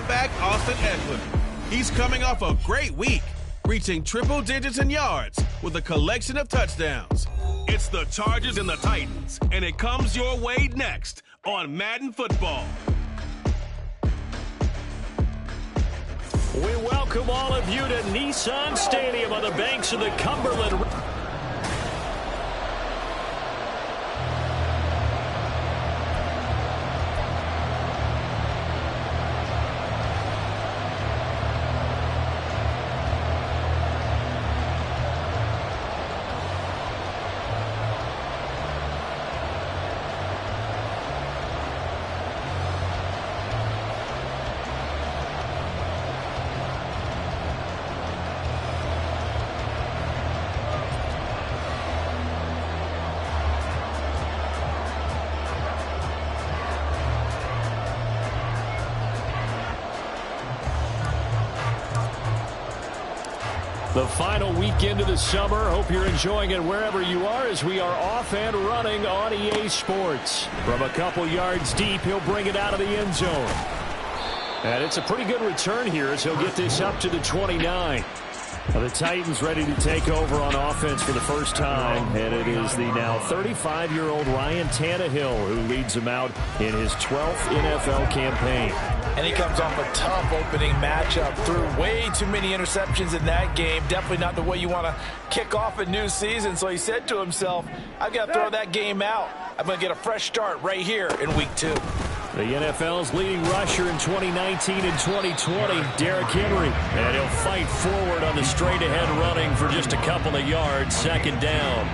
back Austin Eckler. He's coming off a great week, reaching triple digits in yards with a collection of touchdowns. It's the Chargers and the Titans, and it comes your way next on Madden Football. We welcome all of you to Nissan Stadium on the banks of the Cumberland. The final weekend of the summer. Hope you're enjoying it wherever you are as we are off and running on EA Sports. From a couple yards deep, he'll bring it out of the end zone. And it's a pretty good return here as he'll get this up to the 29. The Titans ready to take over on offense for the first time, and it is the now 35-year-old Ryan Tannehill who leads them out in his 12th NFL campaign. And he comes off a tough opening matchup. Threw way too many interceptions in that game. Definitely not the way you want to kick off a new season. So he said to himself, I've got to throw that game out. I'm going to get a fresh start right here in week 2. The NFL's leading rusher in 2019 and 2020, Derrick Henry. And he'll fight forward on the straight-ahead running for just a couple of yards, second down.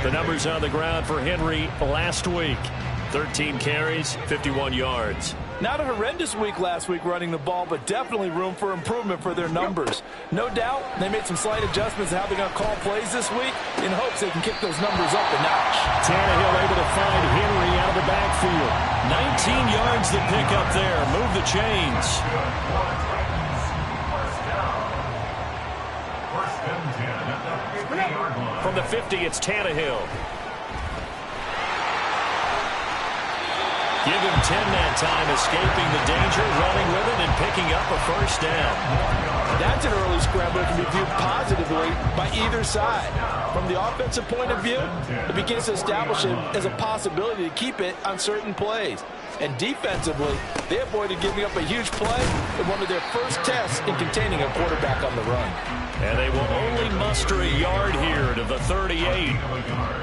The numbers on the ground for Henry last week. 13 carries, 51 yards. Not a horrendous week last week running the ball, but definitely room for improvement for their numbers. No doubt they made some slight adjustments in how they're going to call plays this week in hopes they can kick those numbers up a notch. Tannehill able to find Henry out of the backfield. 19 yards to pick up there. Move the chains. From the 50, it's Tannehill. Give him 10 that time, escaping the danger, running with it, and picking up a first down. That's an early scramble that can be viewed positively by either side. From the offensive point of view, it begins to establish it as a possibility to keep it on certain plays. And defensively, they avoided giving up a huge play in one of their first tests in containing a quarterback on the run. And they will only muster a yard here to the 38.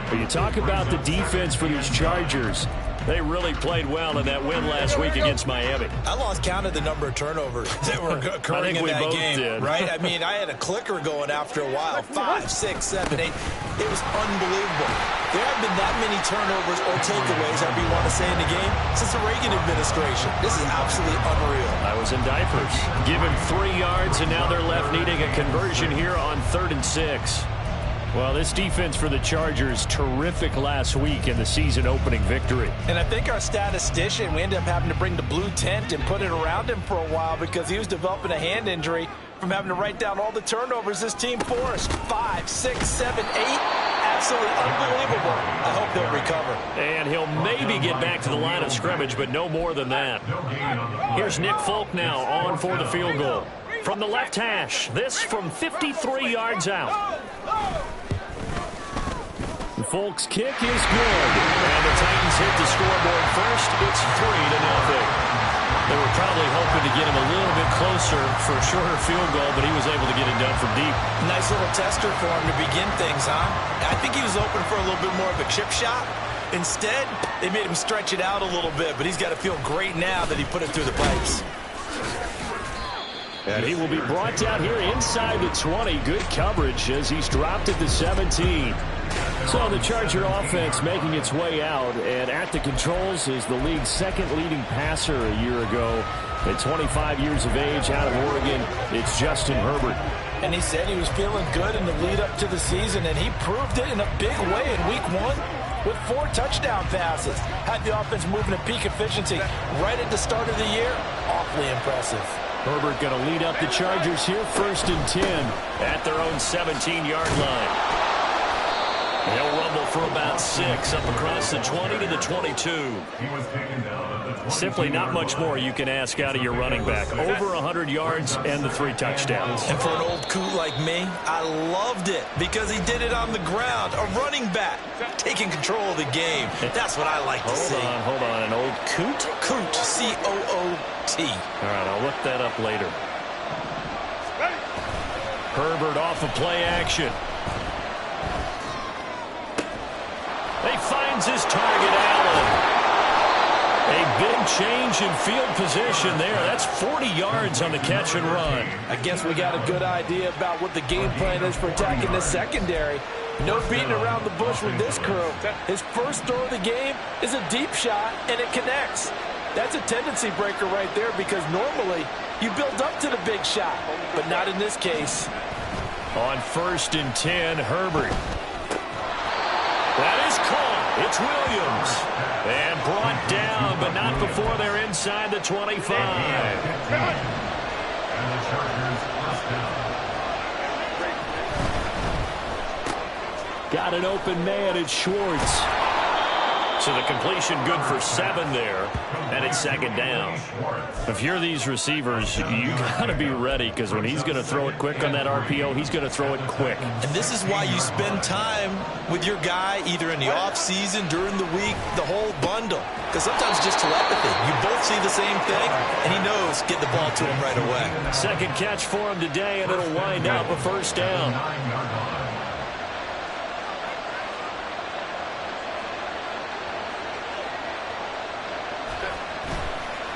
But you talk about the defense for these Chargers. They really played well in that win last week against Miami. I lost count of the number of turnovers that were occurring in that game, right? I mean, I had a clicker going after a while. 5, 6, 7, 8. It was unbelievable. There have been that many turnovers or takeaways, however you want to say, in the game since the Reagan administration. This is absolutely unreal. I was in diapers. Given 3 yards, and now they're left needing a conversion here on 3rd and 6. Well, this defense for the Chargers, terrific last week in the season-opening victory. And I think our statistician, we ended up having to bring the blue tent and put it around him for a while because he was developing a hand injury from having to write down all the turnovers this team forced. 5, 6, 7, 8. Absolutely unbelievable. I hope he'll recover. And he'll maybe get back to the line of scrimmage, but no more than that. Here's Nick Folk now on for the field goal. From the left hash, this from 53 yards out. Folk's kick is good, and the Titans hit the scoreboard first. It's 3-0. They were probably hoping to get him a little bit closer for a shorter field goal, but he was able to get it done from deep. Nice little tester for him to begin things, huh? I think he was open for a little bit more of a chip shot. Instead, they made him stretch it out a little bit, but he's got to feel great now that he put it through the pipes. And he will be brought down here inside the 20. Good coverage as he's dropped at the 17. So the Charger offense making its way out, and at the controls is the league's second leading passer a year ago. At 25 years of age out of Oregon, it's Justin Herbert. And he said he was feeling good in the lead up to the season, and he proved it in a big way in week 1 with 4 touchdown passes. Had the offense moving at peak efficiency right at the start of the year. Awfully impressive. Herbert going to lead up the Chargers here, 1st and 10 at their own 17-yard line. He'll rumble for about 6 up across the 20 to the 22. Simply not much more you can ask out of your running back. Over 100 yards and the 3 touchdowns. And for an old coot like me, I loved it because he did it on the ground. A running back taking control of the game. That's what I like to see. Hold on. An old coot? Coot, C-O-O-T. All right, I'll look that up later. Herbert off of play action. He finds his target, Allen. A big change in field position there. That's 40 yards on the catch and run. I guess we got a good idea about what the game plan is for attacking this secondary. No beating around the bush with this crew. His first throw of the game is a deep shot, and it connects. That's a tendency breaker right there because normally you build up to the big shot, but not in this case. On 1st and 10, Herbert. That is caught. It's Williams. And brought down, but not before they're inside the 25. Got an open man. It's Schwartz. So the completion good for 7 there, and it's 2nd down. If you're these receivers, you got to be ready because when he's going to throw it quick on that RPO, he's going to throw it quick. And this is why you spend time with your guy either in the offseason, during the week, the whole bundle. Because sometimes it's just telepathy. You both see the same thing, and he knows get the ball to him right away. 2nd catch for him today, and it'll wind up a 1st down.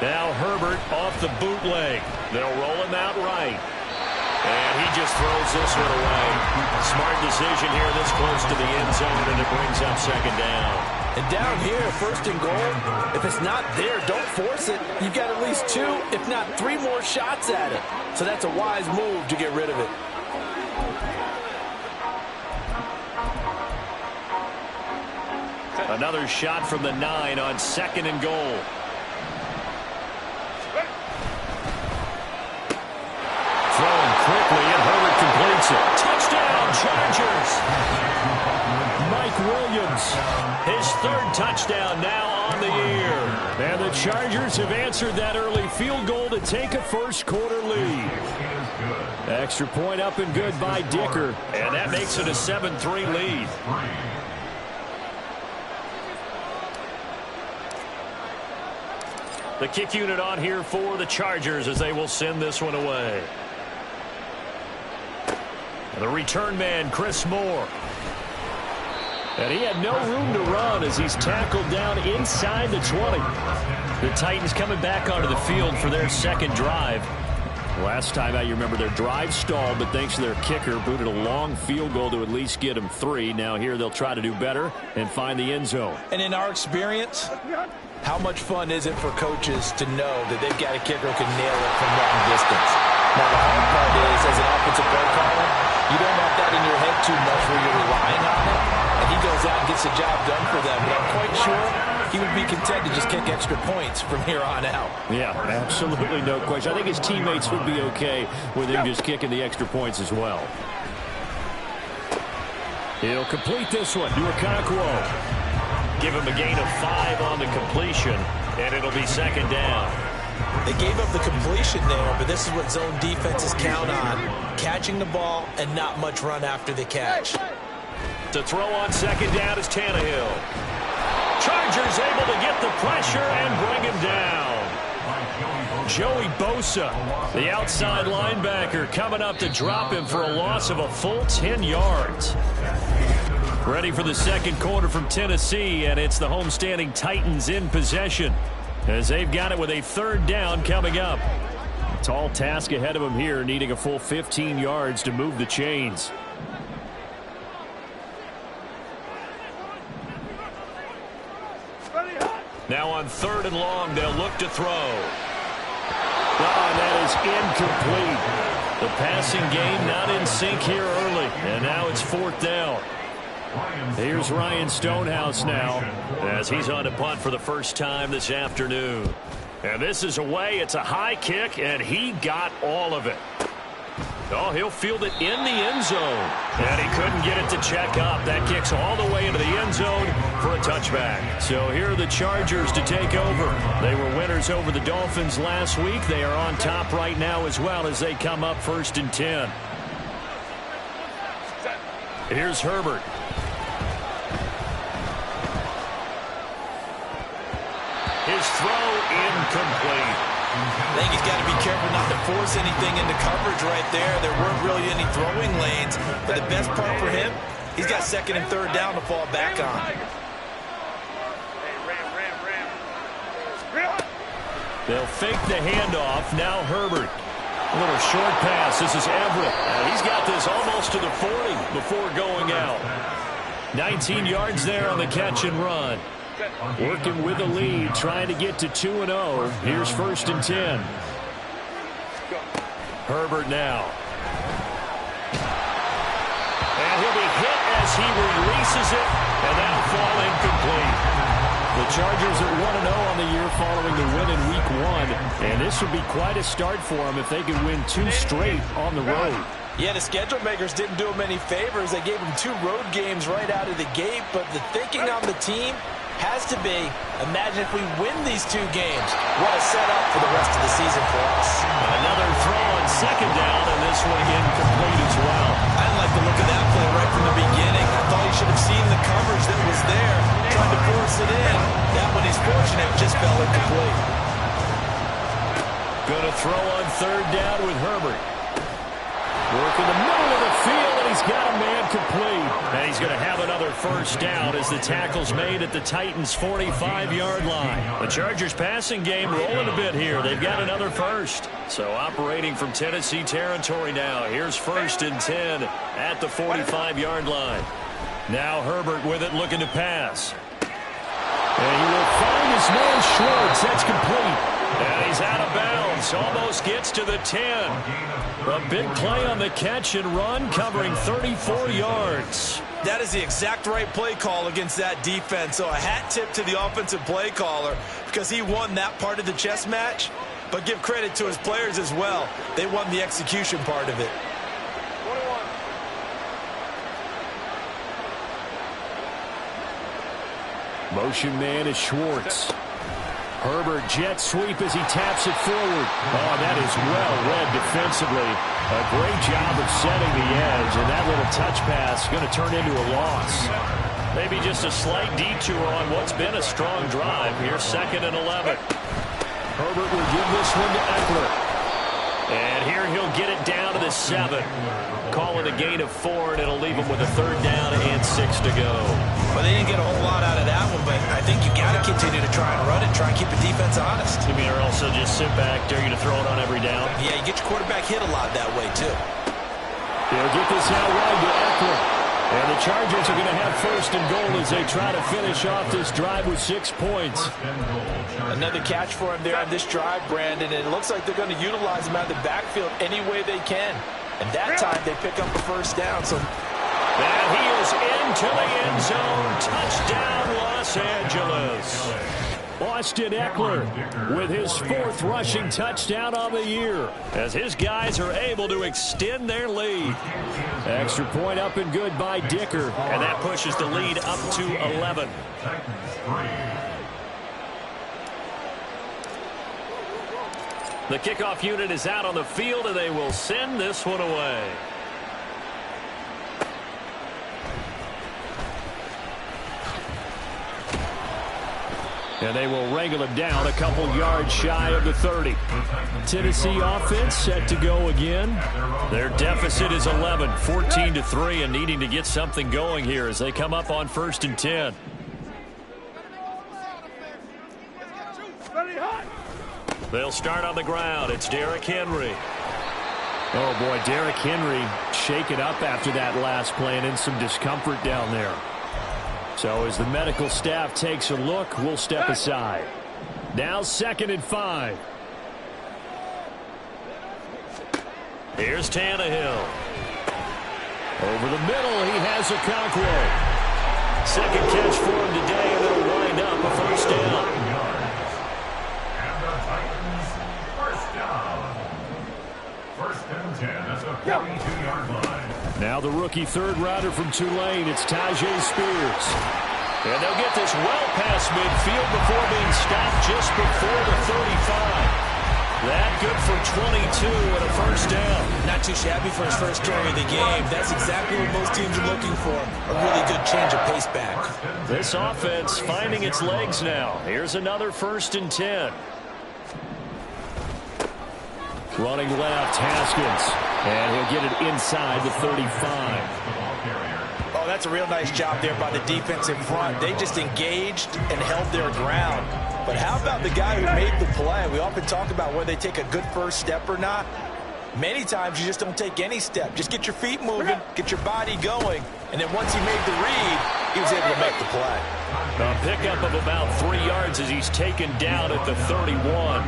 Now Herbert off the bootleg. They'll roll him out right. And he just throws this one away. Smart decision here this close to the end zone, and it brings up 2nd down. And down here, 1st and goal, if it's not there, don't force it. You've got at least 2, if not 3 more shots at it. So that's a wise move to get rid of it. Another shot from the 9 on 2nd and goal. Throwing quickly, and Herbert completes it. Touchdown, Chargers! Mike Williams, his 3rd touchdown now on the year. And the Chargers have answered that early field goal to take a 1st quarter lead. Extra point up and good by Dicker, and that makes it a 7-3 lead. The kick unit on here for the Chargers as they will send this one away. The return man, Chris Moore. And he had no room to run as he's tackled down inside the 20. The Titans coming back onto the field for their 2nd drive. Last time out, you remember their drive stalled, but thanks to their kicker, booted a long field goal to at least get them 3. Now here they'll try to do better and find the end zone. And in our experience, how much fun is it for coaches to know that they've got a kicker who can nail it from long distance? Now, the hard part is, as an offensive play caller, you don't have that in your head too much where you're relying on it, and he goes out and gets the job done for them. But I'm quite sure he would be content to just kick extra points from here on out. Yeah, absolutely no question. I think his teammates would be okay with him just kicking the extra points as well. He'll complete this one to Okonkwo. Give him a gain of 5 on the completion, and it'll be 2nd down. They gave up the completion there, but this is what zone defenses count on. Catching the ball and not much run after the catch. To throw on 2nd down is Tannehill. Chargers able to get the pressure and bring him down. Joey Bosa, the outside linebacker, coming up to drop him for a loss of a full 10 yards. Ready for the 2nd quarter from Tennessee, and it's the homestanding Titans in possession as they've got it with a 3rd down coming up. A tall task ahead of them here, needing a full 15 yards to move the chains. Now on 3rd and long, they'll look to throw. That is incomplete. The passing game not in sync here early, and now it's 4th down. Here's Ryan Stonehouse now as he's on to punt for the first time this afternoon. And this is away. It's a high kick, and he got all of it. Oh, he'll field it in the end zone. And he couldn't get it to check up. That kicks all the way into the end zone for a touchback. So here are the Chargers to take over. They were winners over the Dolphins last week. They are on top right now as well as they come up 1st and 10. Here's Herbert. His throw incomplete. I think he's got to be careful not to force anything into coverage right there. There weren't really any throwing lanes. But the best part for him, he's got 2nd and 3rd down to fall back on. They'll fake the handoff. Now Herbert. A little short pass. This is Everett. He's got this almost to the 40 before going out. 19 yards there on the catch and run. Working with a lead, trying to get to 2-0. Here's 1st and 10. Herbert now. And he'll be hit as he releases it, and that'll fall incomplete. The Chargers are 1-0 on the year following the win in Week 1, and this would be quite a start for them if they could win 2 straight on the road. Yeah, the schedule makers didn't do him any favors. They gave him 2 road games right out of the gate, but the thinking on the team has to be, imagine if we win these 2 games. What a setup for the rest of the season for us. Another throw on 2nd down, and this one incomplete as well. I didn't like the look of that play right from the beginning. I thought he should have seen the coverage that was there, trying to force it in. That one, he's fortunate, just fell incomplete. Going to throw on 3rd down with Herbert. Work in the middle of the field, and he's got a man complete. And he's going to have another 1st down as the tackle's made at the Titans' 45-yard line. The Chargers' passing game rolling a bit here. They've got another 1st. So operating from Tennessee territory now. Here's 1st and 10 at the 45-yard line. Now Herbert with it, looking to pass. And he will find his man Schwartz. That's complete. And he's out of bounds. Almost gets to the 10. A big play on the catch and run, covering 34 yards. That is the exact right play call against that defense. So a hat tip to the offensive play caller because he won that part of the chess match. But give credit to his players as well. They won the execution part of it. Motion man is Schwartz. Herbert jet sweep as he taps it forward. Oh, that is well read defensively. A great job of setting the edge, and that little touch pass is going to turn into a loss. Maybe just a slight detour on what's been a strong drive. Here's 2nd and 11. Herbert will give this one to Eckler. And here he'll get it down to the 7. Call it a gain of 4, and it'll leave him with a 3rd down and 6 to go. Well, they didn't get a whole lot out of that one, but I think you got to continue to try and run it, try and keep the defense honest. You mean, or also just sit back, dare you to throw it on every down? Yeah, you get your quarterback hit a lot that way, too. They'll get this out wide to Eckler. And the Chargers are going to have 1st and goal as they try to finish off this drive with 6 points. Another catch for him there on this drive, Brandon, and it looks like they're going to utilize him out of the backfield any way they can. And that time they pick up the 1st down. So. And he is into the end zone. Touchdown, Los Angeles. Austin Eckler with his 4th rushing touchdown on the year as his guys are able to extend their lead. Extra point up and good by Dicker, and that pushes the lead up to 11. The kickoff unit is out on the field, and they will send this one away. And they will wrangle him down a couple yards shy of the 30. Tennessee offense set to go again. Their deficit is 11, 14-3, and needing to get something going here as they come up on 1st and 10. They'll start on the ground. It's Derrick Henry. Oh, boy, Derrick Henry shaken up after that last play and in some discomfort down there. So as the medical staff takes a look, we'll step aside. Now 2nd and 5. Here's Tannehill. Over the middle, he has Okonkwo. 2nd catch for him today, and it'll wind up a 1st down. And the Titans, 1st down. 1st and 10 at the Now the rookie third rounder from Tulane, it's Tajay Spears. And they'll get this well past midfield before being stopped just before the 35. That good for 22 and a first down. Not too shabby for his first carry of the game. That's exactly what most teams are looking for. A really good change of pace back. This offense finding its legs now. Here's another 1st and 10. Running left, Haskins. And he'll get it inside the 35. Oh, that's a real nice job there by the defensive front. They just engaged and held their ground. But how about the guy who made the play? We often talk about whether they take a good first step or not. Many times you just don't take any step. Just get your feet moving, get your body going, and then once he made the read, he was able to make the play. A pickup of about 3 yards as he's taken down at the 31.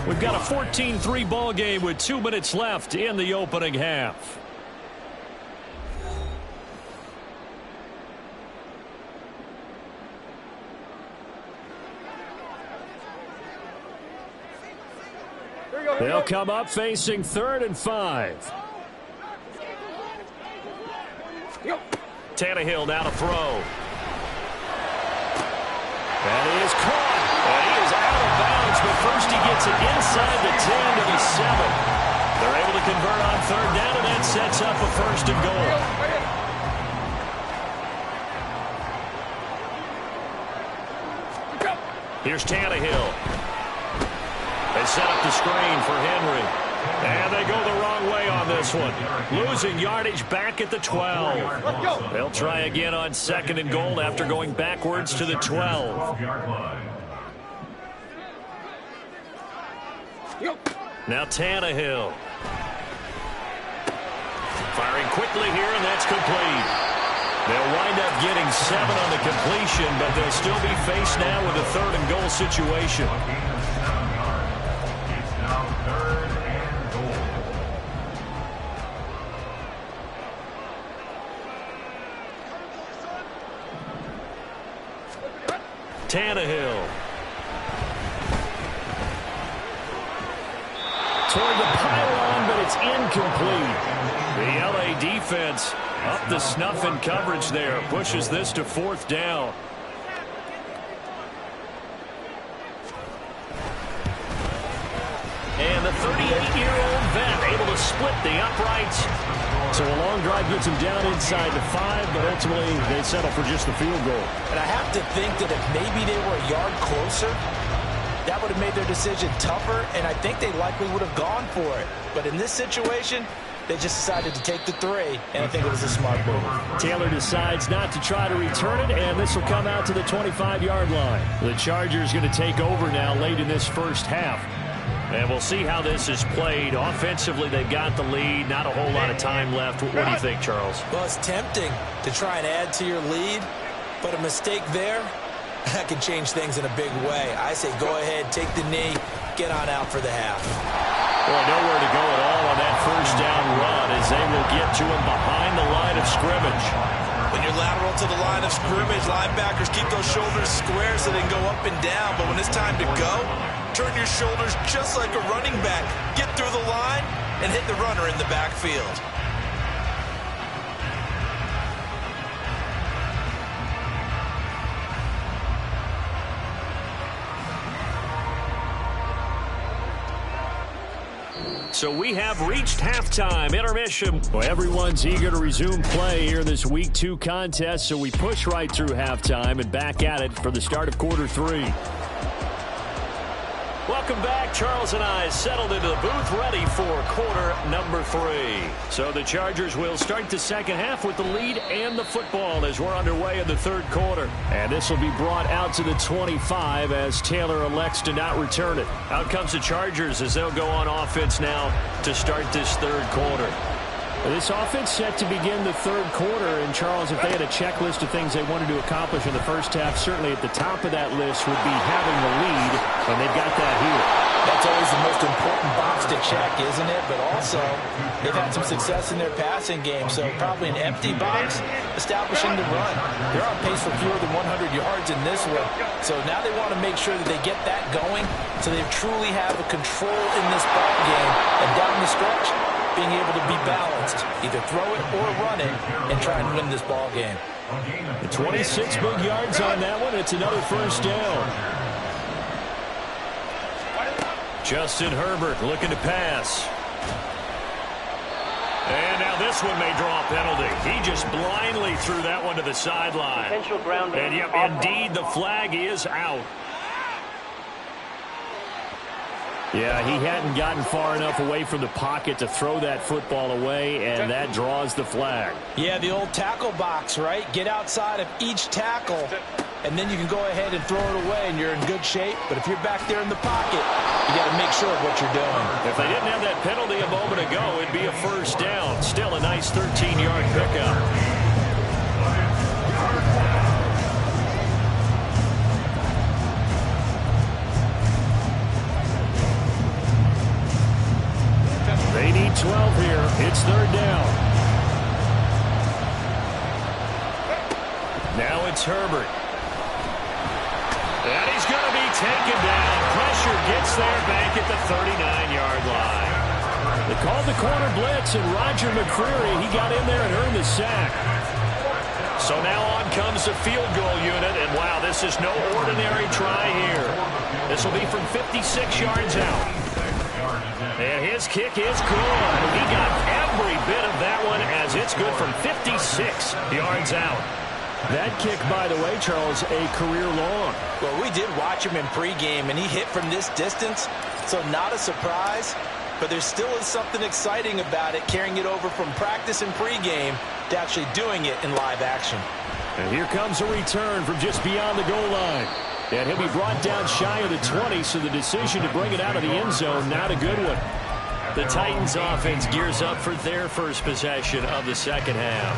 We've got a 14-3 ball game with 2 minutes left in the opening half. They'll come up facing 3rd and 5. Tannehill now to throw. And he is caught. And he is out of bounds, but first he gets it inside the 10 to the 7. They're able to convert on 3rd down, and that sets up a 1st and goal. Here's Tannehill. They set up the screen for Henry. And they go the wrong way on this one. Losing yardage back at the 12. They'll try again on 2nd and goal after going backwards to the 12. Now Tannehill. Firing quickly here, and that's complete. They'll wind up getting 7 on the completion, but they'll still be faced now with a 3rd and goal situation. Tannehill. Toward the pylon, but it's incomplete. The LA defense up the snuff in coverage there. Pushes this to 4th down. And the 38-year-old vet able to split the uprights. So a long drive gets him down inside the 5, but ultimately they settle for just the field goal. And I have to think that if maybe they were a yard closer, that would have made their decision tougher, and I think they likely would have gone for it. But in this situation, they just decided to take the 3, and I think it was a smart move. Taylor decides not to try to return it, and this will come out to the 25-yard line. The Chargers going to take over now late in this first half. And we'll see how this is played. Offensively, they've got the lead. Not a whole lot of time left. What do you think, Charles? Well, it's tempting to try and add to your lead, but a mistake there, that can change things in a big way. I say go ahead, take the knee, get on out for the half. Well, nowhere to go at all on that first down run as they will get to him behind the line of scrimmage. When you're lateral to the line of scrimmage, linebackers keep those shoulders square so they can go up and down. But when it's time to go, turn your shoulders just like a running back. Get through the line and hit the runner in the backfield. So we have reached halftime, intermission. Well, everyone's eager to resume play here in this Week 2 contest, so we push right through halftime and back at it for the start of quarter 3. Welcome back. Charles and I settled into the booth ready for quarter number 3. So the Chargers will start the second half with the lead and the football as we're underway in the 3rd quarter. And this will be brought out to the 25 as Taylor elects to not return it. Out comes the Chargers as they'll go on offense now to start this 3rd quarter. This offense set to begin the 3rd quarter, and Charles, if they had a checklist of things they wanted to accomplish in the first half, certainly at the top of that list would be having the lead, and they've got that here. That's always the most important box to check, isn't it? But also, they've had some success in their passing game, so probably an empty box establishing the run. They're on pace for fewer than 100 yards in this one, so now they want to make sure that they get that going so they truly have a control in this ball game, and down the stretch, being able to be balanced, either throw it or run it, and try and win this ball game. 26 big yards on that one. It's another first down. Justin Herbert looking to pass. And now this one may draw a penalty. He just blindly threw that one to the sideline. And yep, indeed, the flag is out. Yeah, he hadn't gotten far enough away from the pocket to throw that football away, and that draws the flag. Yeah, the old tackle box, right? Get outside of each tackle, and then you can go ahead and throw it away, and you're in good shape. But if you're back there in the pocket, you got to make sure of what you're doing. If they didn't have that penalty a moment ago, it'd be a first down. Still a nice 13-yard pickup. They need 12 here. It's third down. Now it's Herbert. And he's going to be taken down. Pressure gets there back at the 39-yard line. They called the corner blitz, and Roger McCreary, he got in there and earned the sack. So now on comes the field goal unit, and wow, this is no ordinary try here. This will be from 56 yards out. And his kick is good. He got every bit of that one as it's good from 56 yards out. That kick, by the way, Charles, a career long. Well, we did watch him in pregame, and he hit from this distance, so not a surprise. But there still is something exciting about it, carrying it over from practice and pregame to actually doing it in live action. And here comes a return from just beyond the goal line. And he'll be brought down shy of the 20, so the decision to bring it out of the end zone, not a good one. The Titans offense gears up for their first possession of the second half.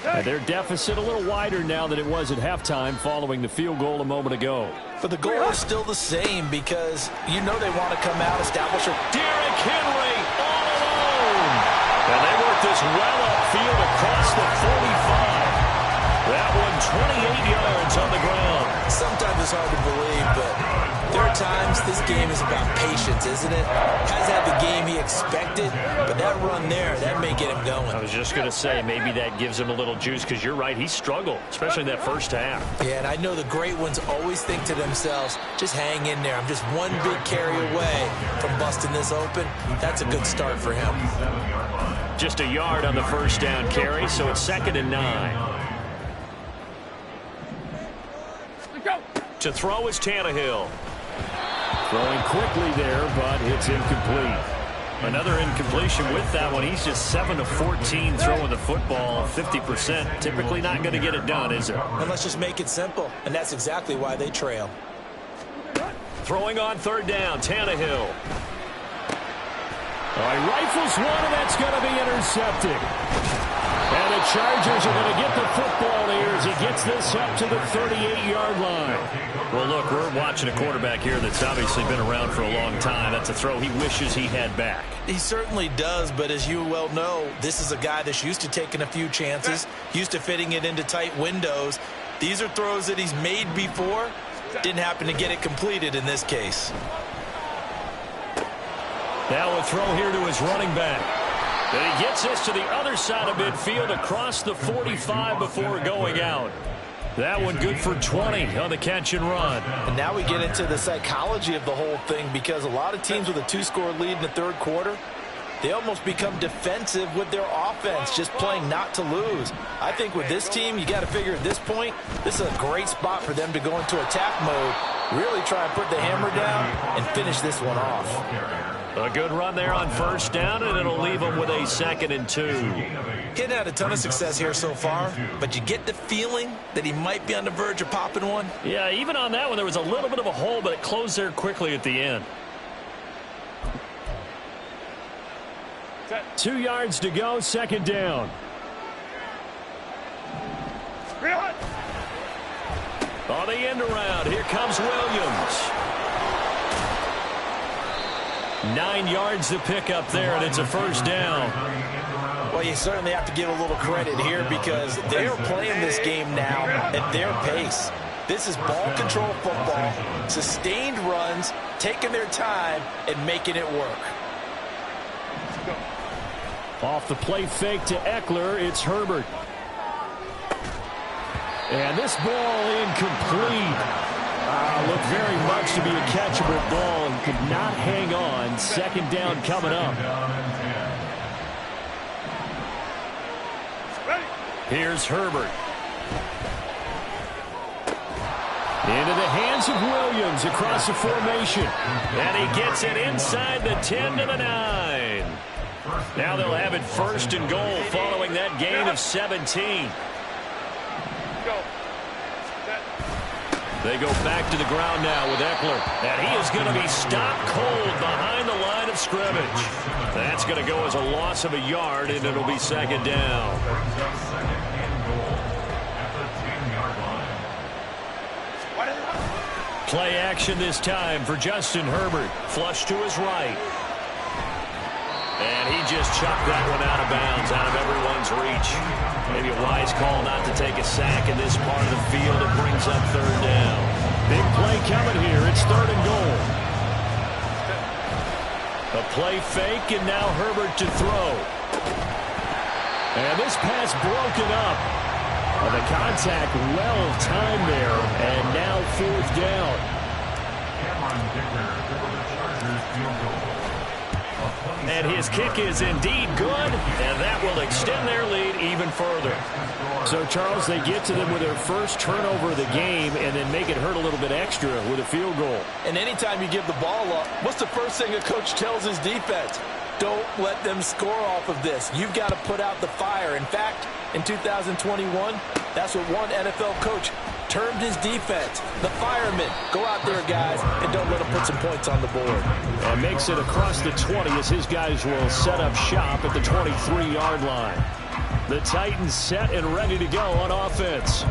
And their deficit a little wider now than it was at halftime following the field goal a moment ago. But the goal is still the same because you know they want to come out, establish a... Derrick Henry all alone. And they work this well upfield across the 45. That one 28 yards on the ground. Sometimes it's hard to believe, but there are times this game is about patience, isn't it? Has had the game he expected, but that run there, that may get him going. I was just going to say, maybe that gives him a little juice because you're right, he struggled, especially in that first half. Yeah, and I know the great ones always think to themselves, just hang in there. I'm just one big carry away from busting this open. That's a good start for him. Just a yard on the first down carry, so it's 2nd and 9. To throw is Tannehill. Throwing quickly there, but it's incomplete. Another incompletion with that one. He's just 7 of 14 throwing the football, 50%. Typically not going to get it done, is it? And let's just make it simple, and that's exactly why they trail. Throwing on third down, Tannehill. All right, rifles one, and that's going to be intercepted. And the Chargers are going to get the football here as he gets this up to the 38-yard line. Well, look, we're watching a quarterback here that's obviously been around for a long time. That's a throw he wishes he had back. He certainly does, but as you well know, this is a guy that's used to taking a few chances, used to fitting it into tight windows. These are throws that he's made before. Didn't happen to get it completed in this case. Now a throw here to his running back. And he gets this to the other side of midfield across the 45 before going out. That one good for 20 on the catch and run. And now we get into the psychology of the whole thing because a lot of teams with a 2-score lead in the third quarter, they almost become defensive with their offense, just playing not to lose. I think with this team, you got to figure at this point, this is a great spot for them to go into attack mode, really try and put the hammer down and finish this one off. A good run there on first down, and it'll leave them with a 2nd and 2. He hadn't had a ton of success here so far, but you get the feeling that he might be on the verge of popping one. Yeah, even on that one, there was a little bit of a hole, but it closed there quickly at the end. 2 yards to go, 2nd down. On the end around, here comes Williams. 9 yards to pick up there, and it's a first down. Well, you certainly have to give a little credit here because they're playing this game now at their pace. This is ball control football, sustained runs, taking their time, and making it work. Off the play fake to Eckler, it's Herbert. And this ball incomplete. Looked very much to be a catchable ball and could not hang on. Second down coming up. Here's Herbert. Into the hands of Williams across the formation. And he gets it inside the 10 to the 9. Now they'll have it first and goal following that gain of 17. They go back to the ground now with Eckler. And he is going to be stopped cold behind the line of scrimmage. That's going to go as a loss of a yard, and it'll be second down. Play action this time for Justin Herbert. Flush to his right. And he just chucked that one out of bounds, out of everyone's reach. Maybe a wise call not to take a sack in this part of the field. It brings up third down. Big play coming here. It's third and goal. A play fake, and now Herbert to throw. And this pass broken up. Well, the contact well timed there, and now fourth down. And his kick is indeed good, and that will extend their lead even further. So, Charles, they get to them with their first turnover of the game and then make it hurt a little bit extra with a field goal. And anytime you give the ball up, what's the first thing a coach tells his defense? Don't let them score off of this. You've got to put out the fire. In fact, in 2021, that's what one NFL coach termed his defense. The firemen. Go out there, guys, and don't let them put some points on the board. And makes it across the 20 as his guys will set up shop at the 23-yard line. The Titans set and ready to go on offense.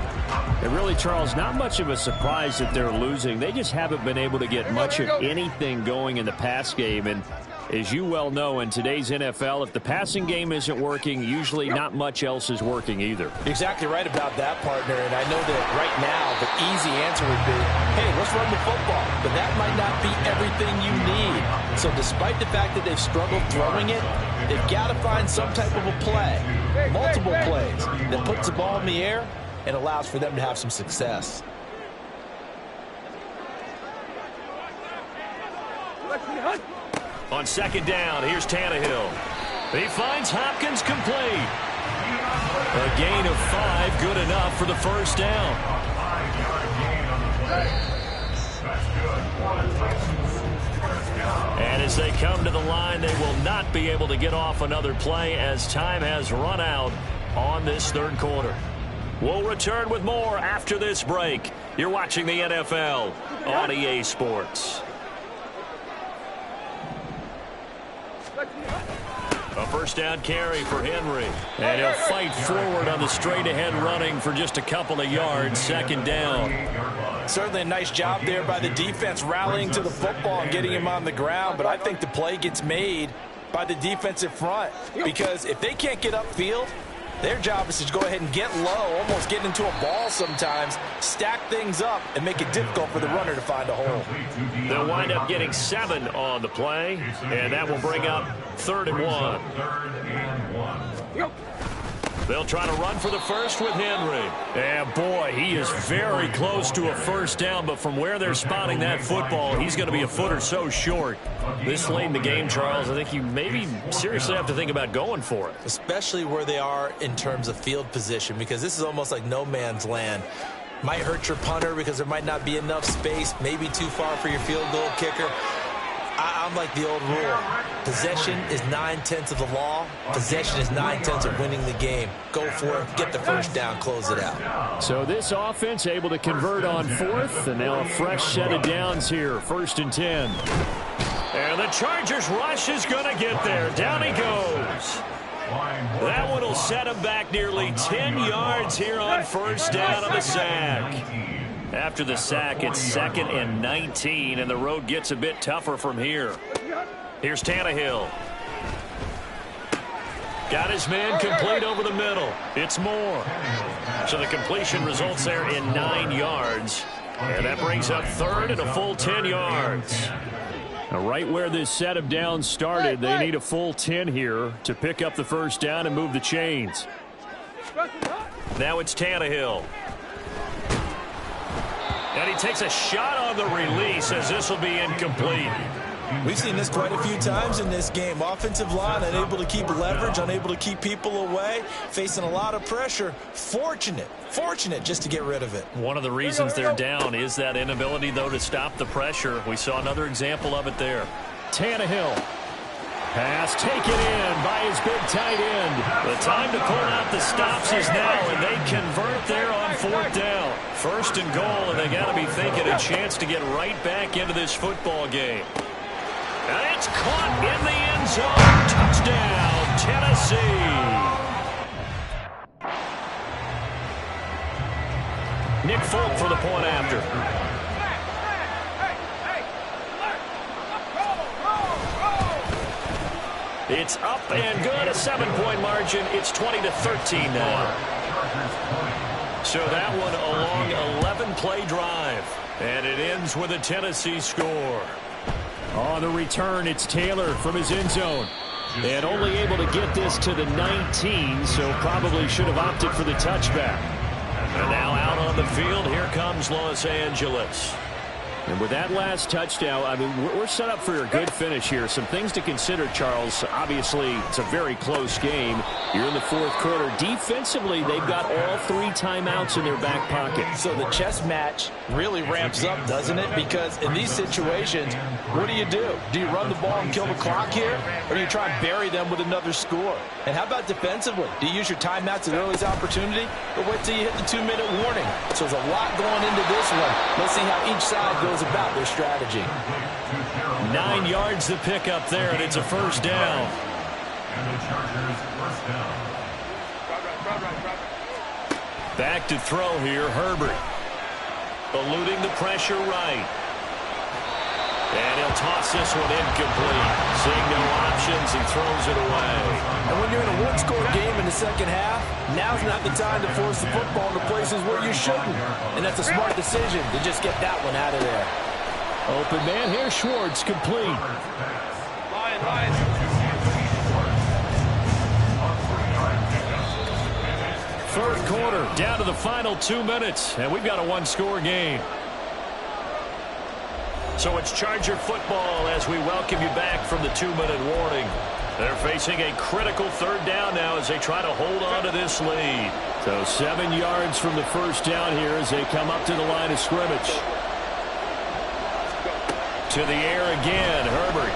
And really, Charles, not much of a surprise that they're losing. They just haven't been able to get much of anything going in the pass game. And as you well know, in today's NFL, if the passing game isn't working, usually not much else is working either. Exactly right about that, partner. And I know that right now the easy answer would be, hey, let's run the football. But that might not be everything you need. So despite the fact that they've struggled throwing it, they've got to find some type of a play, multiple plays, that puts the ball in the air and allows for them to have some success. On second down, here's Tannehill. He finds Hopkins complete. A gain of 5, good enough for the first down. And as they come to the line, they will not be able to get off another play as time has run out on this third quarter. We'll return with more after this break. You're watching the NFL on EA Sports. A first down carry for Henry. And he'll fight forward on the straight-ahead running for just a couple of yards. Second down. Certainly a nice job there by the defense rallying to the football and getting him on the ground. But I think the play gets made by the defensive front. Because if they can't get upfield, their job is to go ahead and get low, almost get into a ball sometimes, stack things up, and make it difficult for the runner to find a hole. They'll wind up getting 7 on the play, and that will bring up 3rd and 1. They'll try to run for the first with Henry. And boy, he is very close to a first down, but from where they're spotting that football, he's going to be a foot or so short. This late in the game, Charles, I think you maybe seriously have to think about going for it. Especially where they are in terms of field position, because this is almost like no man's land. Might hurt your punter because there might not be enough space, maybe too far for your field goal kicker. I'm like the old rule. Possession is 9/10 of the law. Possession is 9/10 of winning the game. Go for it. Get the first down. Close it out. So this offense able to convert on 4th, and now a fresh set of downs here. 1st and 10. And the Chargers rush is going to get there. Down he goes. That one will set him back nearly 10 yards here on first down on the sack. After the sack, it's 2nd and 19, and the road gets a bit tougher from here. Here's Tannehill. Got his man complete over the middle. It's Moore. So the completion results there in 9 yards. And that brings up third and a full 10 yards. Now, right where this set of downs started, they need a full 10 here to pick up the first down and move the chains. Now it's Tannehill. And he takes a shot on the release as this will be incomplete. We've seen this quite a few times in this game. Offensive line unable to keep leverage, unable to keep people away, facing a lot of pressure. Fortunate just to get rid of it. One of the reasons they're down is that inability, though, to stop the pressure. We saw another example of it there. Tannehill. Pass taken in by his big tight end. The time to pull out the stops is now, and they convert there on 4th down. 1st and goal, and they got to be thinking a chance to get right back into this football game. And it's caught in the end zone. Touchdown, Tennessee. Nick Folk for the point after. It's up and good, a 7-point margin. It's 20-13 now. So that one a long 11-play drive. And it ends with a Tennessee score. On the return, it's Taylor from his end zone. And only able to get this to the 19, so probably should have opted for the touchback. And now out on the field, here comes Los Angeles. And with that last touchdown, I mean, we're set up for a good finish here. Some things to consider, Charles. Obviously, it's a very close game. You're in the 4th quarter. Defensively, they've got all 3 timeouts in their back pocket. So the chess match really ramps up, doesn't it? Because in these situations, what do? Do you run the ball and kill the clock here? Or do you try and bury them with another score? And how about defensively? Do you use your timeouts at earliest opportunity? Or wait till you hit the 2-minute warning? So there's a lot going into this one. Let's see how each side goes about their strategy. 9 yards to pick up there, and it's a first down. Back to throw here, Herbert. Eluding the pressure right. And he'll toss this one incomplete. Seeing no options, he throws it away. And when you're in a one-score game in the second half, now's not the time to force the football into places where you shouldn't. And that's a smart decision to just get that one out of there. Open man here, Schwartz, complete. Third quarter, down to the final 2 minutes, and we've got a one-score game. So it's Charger football as we welcome you back from the 2-minute warning. They're facing a critical third down now as they try to hold on to this lead. So 7 yards from the first down here as they come up to the line of scrimmage. To the air again, Herbert.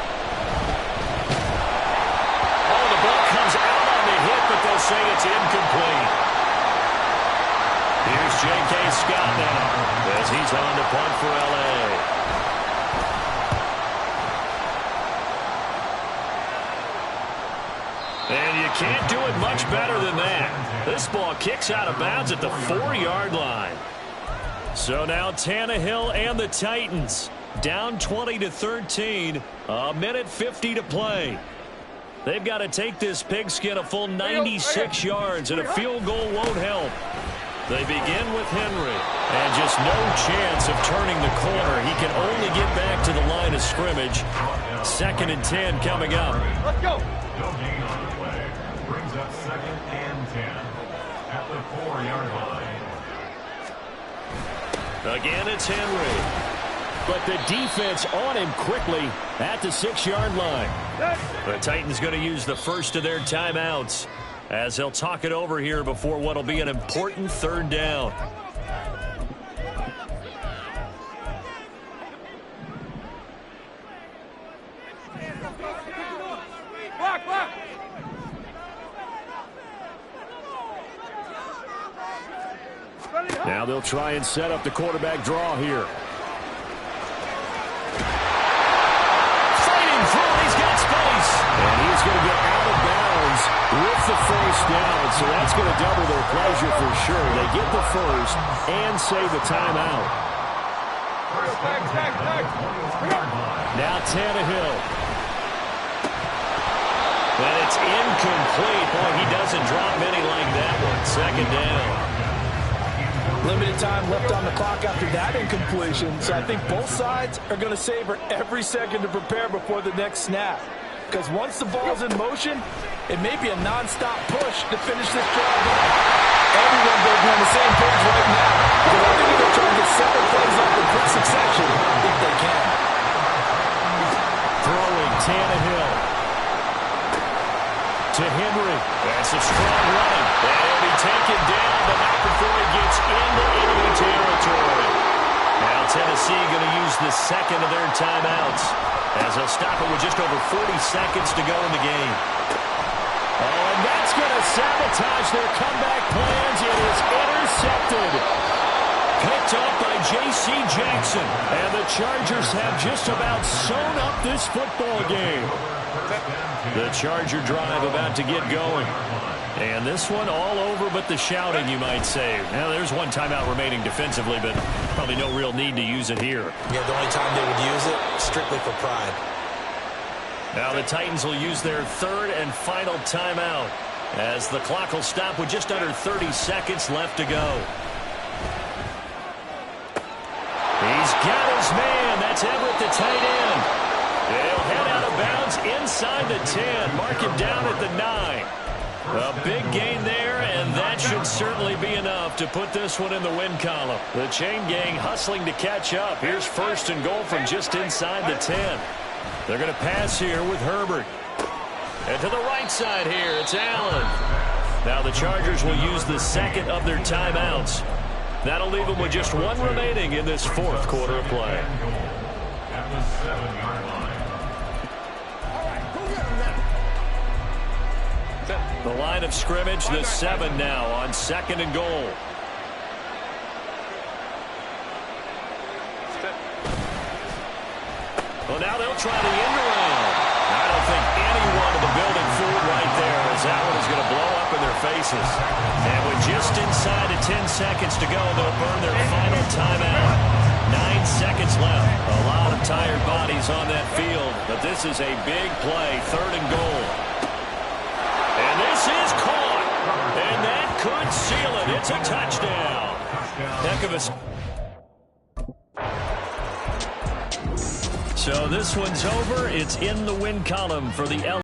Oh, the ball comes out on the hit, but they'll say it's incomplete. Here's J.K. Scott now as he's on to punt for L.A. And you can't do it much better than that. This ball kicks out of bounds at the 4-yard line. So now Tannehill and the Titans down 20-13. A minute 50 to play. They've got to take this pigskin a full 96 yards, and a field goal won't help. They begin with Henry, and just no chance of turning the corner. He can only get back to the line of scrimmage. 2nd and 10 coming up. Let's go. No gain on the play. Brings up 2nd and 10 at the 4-yard line. Again, it's Henry. But the defense on him quickly at the 6-yard line. The Titans going to use the first of their timeouts as they'll talk it over here before what will be an important third down. Now they'll try and set up the quarterback draw here. Fighting through, he's got space. And he's going to get out of bounds with the first down. So that's going to double their pleasure for sure. They get the first and save the timeout. Now Tannehill. And it's incomplete. Boy, he doesn't drop many like that one. Second down. Limited time left on the clock after that incompletion, so I think both sides are going to savor every second to prepare before the next snap. Because once the ball's in motion, it may be a non-stop push to finish this drive off. Everyone will be on the same page right now, because I think they're trying to get 7 plays off in quick succession if they can. Throwing Tannehill to Henry. That's a strong run. And he'll be taken down, but not before he gets into enemy territory. Now Tennessee going to use the second of their timeouts as they'll stop it with just over 40 seconds to go in the game. Oh, and that's going to sabotage their comeback plans. It is intercepted. Picked up by J.C. Jackson. And the Chargers have just about sewn up this football game. The Charger drive about to get going. And this one all over but the shouting, you might say. Now, there's one timeout remaining defensively, but probably no real need to use it here. Yeah, the only time they would use it, strictly for pride. Now the Titans will use their third and final timeout as the clock will stop with just under 30 seconds left to go. He's got his man. That's Everett, the tight end. They'll head out of bounds inside the 10. Mark him down at the 9. A big gain there, and that should certainly be enough to put this one in the win column. The chain gang hustling to catch up. Here's first and goal from just inside the 10. They're going to pass here with Herbert. And to the right side here, it's Allen. Now the Chargers will use the second of their timeouts. That'll leave them with just one remaining in this fourth quarter of play. At the 7-yard line. The line of scrimmage, the 7 now on second and goal. Well, now they'll try the end around. I don't think anyone in the building fooled right there, as that one is going to blow up in their faces. And with just inside of 10 seconds to go, they'll burn their final timeout. 9 seconds left. A lot of tired bodies on that field, but this is a big play, third and goal. And this is caught. And that could seal it. It's a touchdown. Heck of a... So this one's over. It's in the win column for the